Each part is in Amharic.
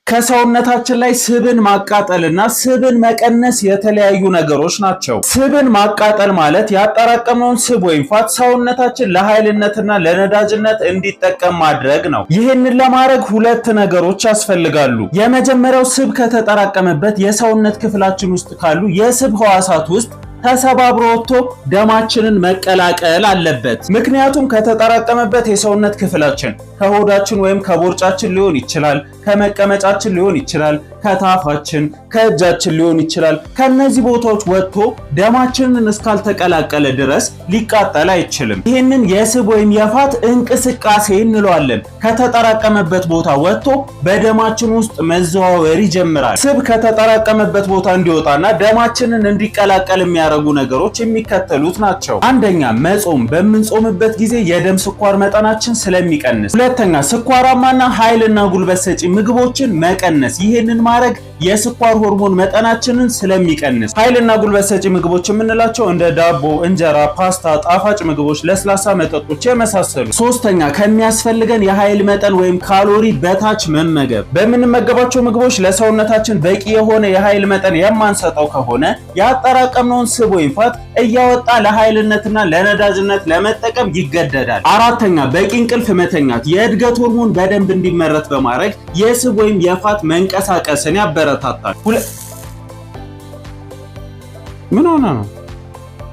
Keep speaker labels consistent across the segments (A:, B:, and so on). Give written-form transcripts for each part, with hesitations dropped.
A: ከሰውነታችን ላይ ስብን ማቃጠልና ስብን መቀነስ የተለያዩ ነገሮች ናቸው። ስብን ማቃጠል ማለት ያጠራቀመውን ስብ ወይም ፋት ሰውነታችን ለኃይልነትና ለነዳጅነት እንዲጠቀም ማድረግ ነው። ይህንን ለማድረግ ሁለት ነገሮች ያስፈልጋሉ። የመጀመሪያው ስብ ከተጠራቀመበት የሰውነት ክፍላችን ውስጥ ካሉ የስብ ህዋሳት ውስጥ ተሰባብሮ ወጥቶ ደማችንን መቀላቀል አለበት። ምክንያቱም ከተጠራቀመበት የሰውነት ክፍላችን ከሆዳችን ወይም ከቦርጫችን ሊሆን ይችላል፣ ከመቀመጫችን ሊሆን ይችላል፣ ከታፋችን፣ ከእጃችን ሊሆን ይችላል። ከነዚህ ቦታዎች ወጥቶ ደማችንን እስካልተቀላቀለ ድረስ ሊቃጠል አይችልም። ይህንን የስብ ወይም የፋት እንቅስቃሴ እንለዋለን። ከተጠራቀመበት ቦታ ወጥቶ በደማችን ውስጥ መዘዋወር ይጀምራል። ስብ ከተጠራቀመበት ቦታ እንዲወጣና ደማችንን እንዲቀላቀል የሚያደርጉ ነገሮች የሚከተሉት ናቸው። አንደኛ፣ መጾም። በምንጾምበት ጊዜ የደም ስኳር መጠናችን ስለሚቀንስ። ሁለተኛ፣ ስኳራማና ኃይልና ጉልበት ሰጪ ምግቦችን መቀነስ። ይህንን ማድረግ የስኳር ሆርሞን መጠናችንን ስለሚቀንስ። ኃይልና ጉልበት ሰጪ ምግቦች የምንላቸው እንደ ዳቦ፣ እንጀራ፣ ፓስታ፣ ጣፋጭ ምግቦች፣ ለስላሳ መጠጦች የመሳሰሉ። ሶስተኛ፣ ከሚያስፈልገን የኃይል መጠን ወይም ካሎሪ በታች መመገብ። በምንመገባቸው ምግቦች ለሰውነታችን በቂ የሆነ የኃይል መጠን የማንሰጠው ከሆነ ያጠራቀምነውን ስብ ወይም ፋት እያወጣ ለኃይልነትና ለነዳጅነት ለመጠቀም ይገደዳል። አራተኛ፣ በቂ እንቅልፍ መተኛት የእድገት ሆርሞን በደንብ እንዲመረት በማድረግ የስብ ወይም የፋት መንቀሳቀስን ያበረታታል። ምን ሆነ ነው?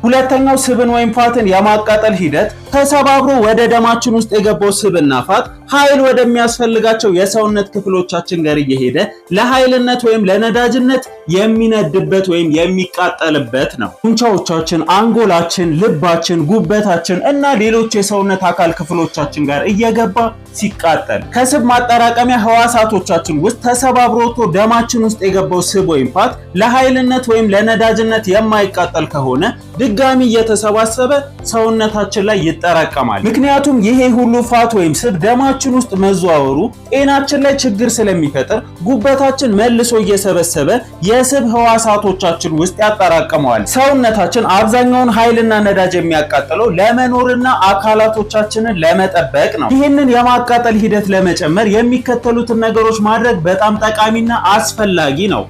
A: ሁለተኛው ስብን ወይም ፋትን የማቃጠል ሂደት ተሰባብሮ ወደ ደማችን ውስጥ የገባው ስብና ፋት ኃይል ወደሚያስፈልጋቸው የሰውነት ክፍሎቻችን ጋር እየሄደ ለኃይልነት ወይም ለነዳጅነት የሚነድበት ወይም የሚቃጠልበት ነው። ጡንቻዎቻችን፣ አንጎላችን፣ ልባችን፣ ጉበታችን እና ሌሎች የሰውነት አካል ክፍሎቻችን ጋር እየገባ ሲቃጠል ከስብ ማጠራቀሚያ ህዋሳቶቻችን ውስጥ ተሰባብሮ ወጥቶ ደማችን ውስጥ የገባው ስብ ወይም ፋት ለኃይልነት ወይም ለነዳጅነት የማይቃጠል ከሆነ ድጋሚ እየተሰባሰበ ሰውነታችን ላይ ይጠራቀማል። ምክንያቱም ይሄ ሁሉ ፋት ወይም ስብ ደማችን ውስጥ መዘዋወሩ ጤናችን ላይ ችግር ስለሚፈጥር ጉበታችን መልሶ እየሰበሰበ የስብ ህዋሳቶቻችን ውስጥ ያጠራቅመዋል። ሰውነታችን አብዛኛውን ኃይልና ነዳጅ የሚያቃጥለው ለመኖርና አካላቶቻችንን ለመጠበቅ ነው። ይህንን የማቃጠል ሂደት ለመጨመር የሚከተሉትን ነገሮች ማድረግ በጣም ጠቃሚና አስፈላጊ ነው።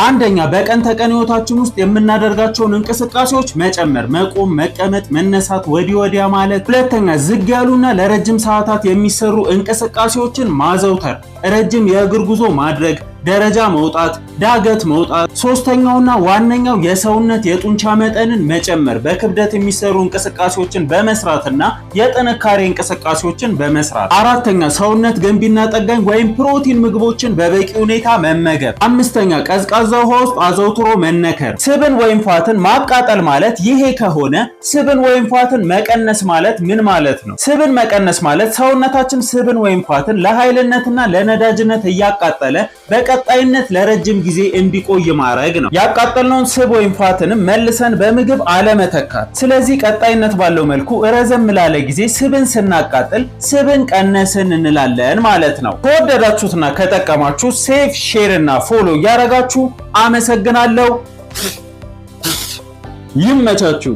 A: አንደኛ፣ በቀን ተቀን ህይወታችን ውስጥ የምናደርጋቸውን እንቅስቃሴዎች መጨመር፣ መቆም፣ መቀመጥ፣ መነሳት፣ ወዲህ ወዲያ ማለት። ሁለተኛ፣ ዝግ ያሉና ለረጅም ሰዓታት የሚሰሩ እንቅስቃሴዎችን ማዘውተር፣ ረጅም የእግር ጉዞ ማድረግ፣ ደረጃ መውጣት፣ ዳገት መውጣት። ሶስተኛውና ዋነኛው የሰውነት የጡንቻ መጠንን መጨመር፣ በክብደት የሚሰሩ እንቅስቃሴዎችን በመስራትና የጥንካሬ እንቅስቃሴዎችን በመስራት። አራተኛ፣ ሰውነት ገንቢና ጠጋኝ ወይም ፕሮቲን ምግቦችን በበቂ ሁኔታ መመገብ። አምስተኛ፣ ቀዝቃዛ ውሃ ውስጥ አዘውትሮ መነከር። ስብን ወይም ፋትን ማቃጠል ማለት ይሄ ከሆነ ስብን ወይም ፋትን መቀነስ ማለት ምን ማለት ነው? ስብን መቀነስ ማለት ሰውነታችን ስብን ወይም ፋትን ለኃይልነትና ለነዳጅነት እያቃጠለ በቀጣይነት ለረጅም ጊዜ እንዲቆይ ማድረግ ነው። ያቃጠልነውን ስብ ወይም ፋትንም መልሰን በምግብ አለመተካት። ስለዚህ ቀጣይነት ባለው መልኩ ረዘም ላለ ጊዜ ስብን ስናቃጥል ስብን ቀነስን እንላለን ማለት ነው። ከወደዳችሁትና ከጠቀማችሁ ሴቭ፣ ሼር እና ፎሎ እያደረጋችሁ አመሰግናለሁ። ይመቻችሁ።